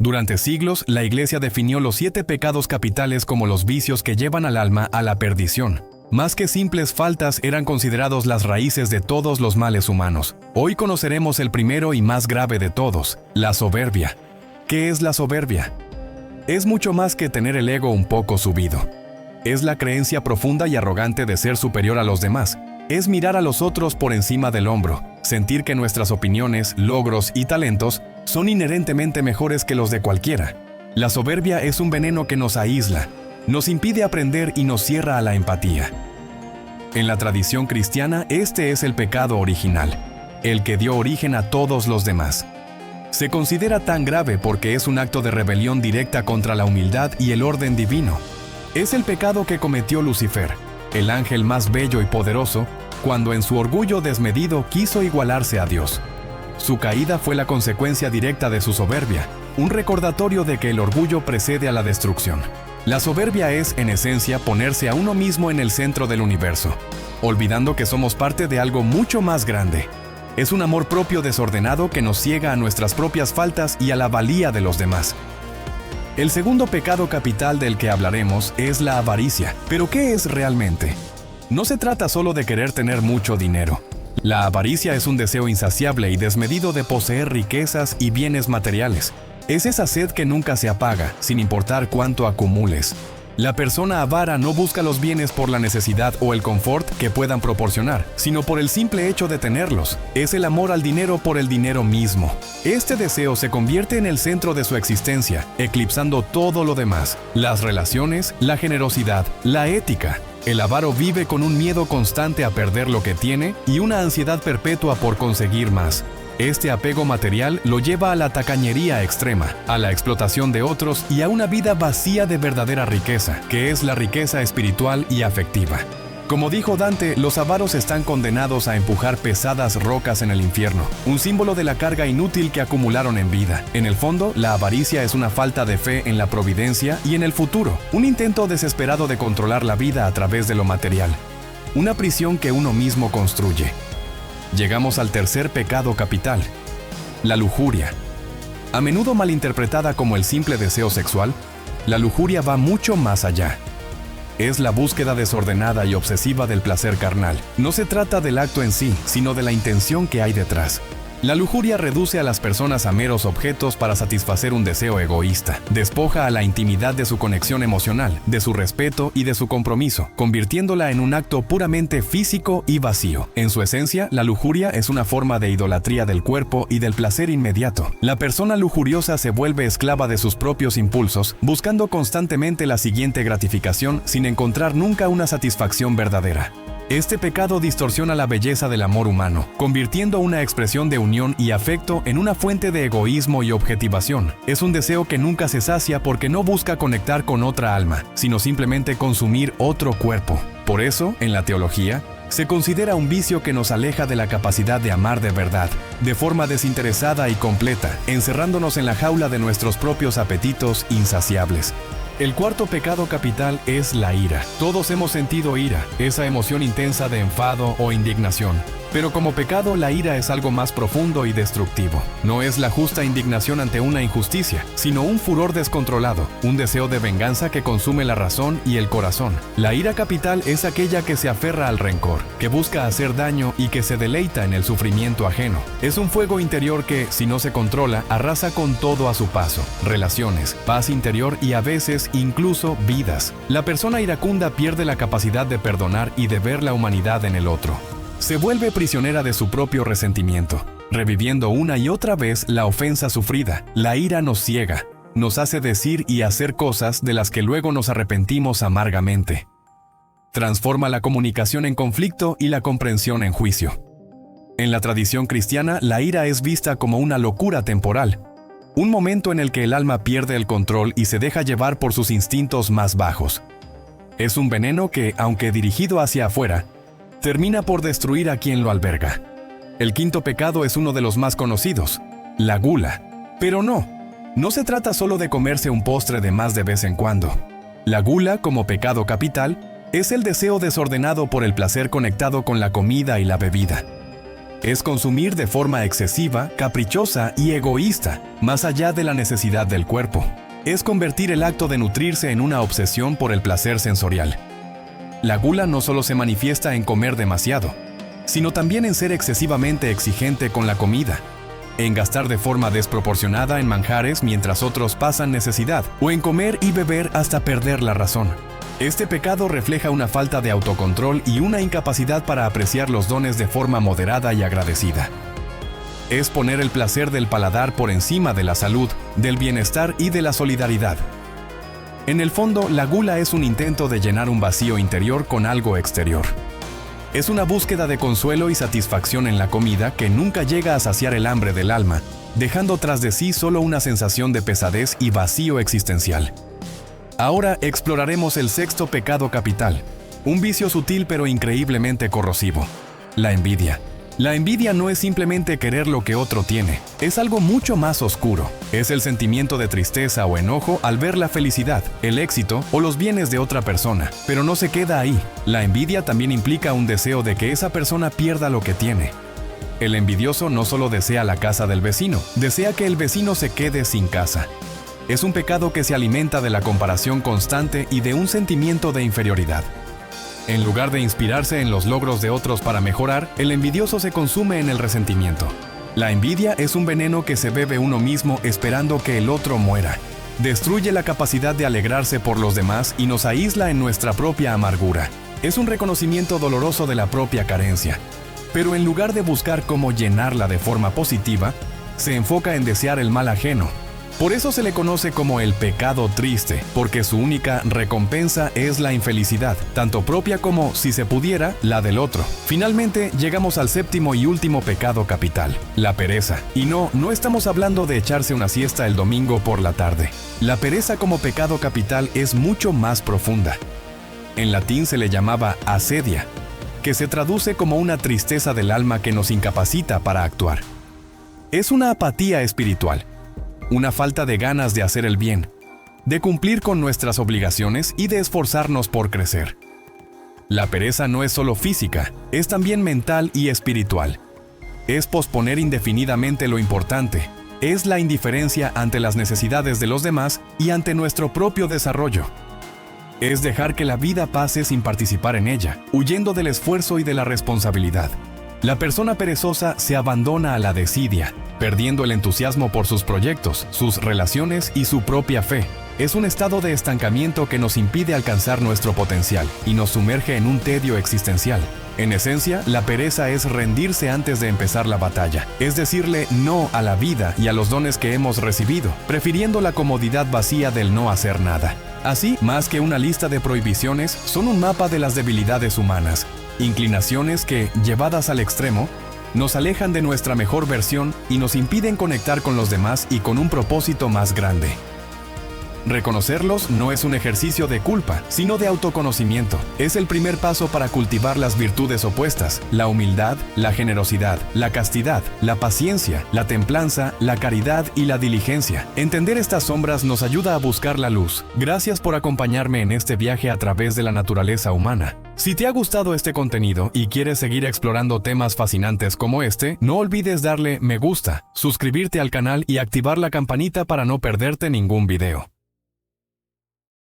Durante siglos, la Iglesia definió los 7 pecados capitales como los vicios que llevan al alma a la perdición. Más que simples faltas, eran considerados las raíces de todos los males humanos. Hoy conoceremos el primero y más grave de todos, la soberbia. ¿Qué es la soberbia? Es mucho más que tener el ego un poco subido. Es la creencia profunda y arrogante de ser superior a los demás. Es mirar a los otros por encima del hombro, sentir que nuestras opiniones, logros y talentos son inherentemente mejores que los de cualquiera. La soberbia es un veneno que nos aísla, nos impide aprender y nos cierra a la empatía. En la tradición cristiana, este es el pecado original, el que dio origen a todos los demás. Se considera tan grave porque es un acto de rebelión directa contra la humildad y el orden divino. Es el pecado que cometió Lucifer, el ángel más bello y poderoso, cuando en su orgullo desmedido quiso igualarse a Dios. Su caída fue la consecuencia directa de su soberbia, un recordatorio de que el orgullo precede a la destrucción. La soberbia es, en esencia, ponerse a uno mismo en el centro del universo, olvidando que somos parte de algo mucho más grande. Es un amor propio desordenado que nos ciega a nuestras propias faltas y a la valía de los demás. El segundo pecado capital del que hablaremos es la avaricia. ¿Pero qué es realmente? No se trata solo de querer tener mucho dinero. La avaricia es un deseo insaciable y desmedido de poseer riquezas y bienes materiales. Es esa sed que nunca se apaga, sin importar cuánto acumules. La persona avara no busca los bienes por la necesidad o el confort que puedan proporcionar, sino por el simple hecho de tenerlos. Es el amor al dinero por el dinero mismo. Este deseo se convierte en el centro de su existencia, eclipsando todo lo demás: las relaciones, la generosidad, la ética. El avaro vive con un miedo constante a perder lo que tiene y una ansiedad perpetua por conseguir más. Este apego material lo lleva a la tacañería extrema, a la explotación de otros y a una vida vacía de verdadera riqueza, que es la riqueza espiritual y afectiva. Como dijo Dante, los avaros están condenados a empujar pesadas rocas en el infierno, un símbolo de la carga inútil que acumularon en vida. En el fondo, la avaricia es una falta de fe en la providencia y en el futuro, un intento desesperado de controlar la vida a través de lo material, una prisión que uno mismo construye. Llegamos al tercer pecado capital, la lujuria. A menudo malinterpretada como el simple deseo sexual, la lujuria va mucho más allá. Es la búsqueda desordenada y obsesiva del placer carnal. No se trata del acto en sí, sino de la intención que hay detrás. La lujuria reduce a las personas a meros objetos para satisfacer un deseo egoísta. Despoja a la intimidad de su conexión emocional, de su respeto y de su compromiso, convirtiéndola en un acto puramente físico y vacío. En su esencia, la lujuria es una forma de idolatría del cuerpo y del placer inmediato. La persona lujuriosa se vuelve esclava de sus propios impulsos, buscando constantemente la siguiente gratificación sin encontrar nunca una satisfacción verdadera. Este pecado distorsiona la belleza del amor humano, convirtiendo una expresión de unión y afecto en una fuente de egoísmo y objetivación. Es un deseo que nunca se sacia porque no busca conectar con otra alma, sino simplemente consumir otro cuerpo. Por eso, en la teología, se considera un vicio que nos aleja de la capacidad de amar de verdad, de forma desinteresada y completa, encerrándonos en la jaula de nuestros propios apetitos insaciables. El cuarto pecado capital es la ira. Todos hemos sentido ira, esa emoción intensa de enfado o indignación. Pero como pecado, la ira es algo más profundo y destructivo. No es la justa indignación ante una injusticia, sino un furor descontrolado, un deseo de venganza que consume la razón y el corazón. La ira capital es aquella que se aferra al rencor, que busca hacer daño y que se deleita en el sufrimiento ajeno. Es un fuego interior que, si no se controla, arrasa con todo a su paso: relaciones, paz interior y a veces incluso vidas. La persona iracunda pierde la capacidad de perdonar y de ver la humanidad en el otro. Se vuelve prisionera de su propio resentimiento, reviviendo una y otra vez la ofensa sufrida. La ira nos ciega, nos hace decir y hacer cosas de las que luego nos arrepentimos amargamente. Transforma la comunicación en conflicto y la comprensión en juicio. En la tradición cristiana, la ira es vista como una locura temporal, un momento en el que el alma pierde el control y se deja llevar por sus instintos más bajos. Es un veneno que, aunque dirigido hacia afuera, termina por destruir a quien lo alberga. El quinto pecado es uno de los más conocidos, la gula. Pero no se trata solo de comerse un postre de más de vez en cuando. La gula, como pecado capital, es el deseo desordenado por el placer conectado con la comida y la bebida. Es consumir de forma excesiva, caprichosa y egoísta, más allá de la necesidad del cuerpo. Es convertir el acto de nutrirse en una obsesión por el placer sensorial. La gula no solo se manifiesta en comer demasiado, sino también en ser excesivamente exigente con la comida, en gastar de forma desproporcionada en manjares mientras otros pasan necesidad, o en comer y beber hasta perder la razón. Este pecado refleja una falta de autocontrol y una incapacidad para apreciar los dones de forma moderada y agradecida. Es poner el placer del paladar por encima de la salud, del bienestar y de la solidaridad. En el fondo, la gula es un intento de llenar un vacío interior con algo exterior. Es una búsqueda de consuelo y satisfacción en la comida que nunca llega a saciar el hambre del alma, dejando tras de sí solo una sensación de pesadez y vacío existencial. Ahora exploraremos el sexto pecado capital, un vicio sutil pero increíblemente corrosivo: la envidia. La envidia no es simplemente querer lo que otro tiene, es algo mucho más oscuro. Es el sentimiento de tristeza o enojo al ver la felicidad, el éxito o los bienes de otra persona. Pero no se queda ahí. La envidia también implica un deseo de que esa persona pierda lo que tiene. El envidioso no solo desea la casa del vecino, desea que el vecino se quede sin casa. Es un pecado que se alimenta de la comparación constante y de un sentimiento de inferioridad. En lugar de inspirarse en los logros de otros para mejorar, el envidioso se consume en el resentimiento. La envidia es un veneno que se bebe uno mismo esperando que el otro muera. Destruye la capacidad de alegrarse por los demás y nos aísla en nuestra propia amargura. Es un reconocimiento doloroso de la propia carencia. Pero en lugar de buscar cómo llenarla de forma positiva, se enfoca en desear el mal ajeno. Por eso se le conoce como el pecado triste, porque su única recompensa es la infelicidad, tanto propia como, si se pudiera, la del otro. Finalmente, llegamos al séptimo y último pecado capital: la pereza. Y no estamos hablando de echarse una siesta el domingo por la tarde. La pereza como pecado capital es mucho más profunda. En latín se le llamaba asedia, que se traduce como una tristeza del alma que nos incapacita para actuar. Es una apatía espiritual. Una falta de ganas de hacer el bien, de cumplir con nuestras obligaciones y de esforzarnos por crecer. La pereza no es solo física, es también mental y espiritual. Es posponer indefinidamente lo importante, es la indiferencia ante las necesidades de los demás y ante nuestro propio desarrollo. Es dejar que la vida pase sin participar en ella, huyendo del esfuerzo y de la responsabilidad. La persona perezosa se abandona a la desidia, perdiendo el entusiasmo por sus proyectos, sus relaciones y su propia fe. Es un estado de estancamiento que nos impide alcanzar nuestro potencial y nos sumerge en un tedio existencial. En esencia, la pereza es rendirse antes de empezar la batalla, es decirle no a la vida y a los dones que hemos recibido, prefiriendo la comodidad vacía del no hacer nada. Así, más que una lista de prohibiciones, son un mapa de las debilidades humanas, inclinaciones que, llevadas al extremo, nos alejan de nuestra mejor versión y nos impiden conectar con los demás y con un propósito más grande. Reconocerlos no es un ejercicio de culpa, sino de autoconocimiento. Es el primer paso para cultivar las virtudes opuestas: la humildad, la generosidad, la castidad, la paciencia, la templanza, la caridad y la diligencia. Entender estas sombras nos ayuda a buscar la luz. Gracias por acompañarme en este viaje a través de la naturaleza humana. Si te ha gustado este contenido y quieres seguir explorando temas fascinantes como este, no olvides darle me gusta, suscribirte al canal y activar la campanita para no perderte ningún video.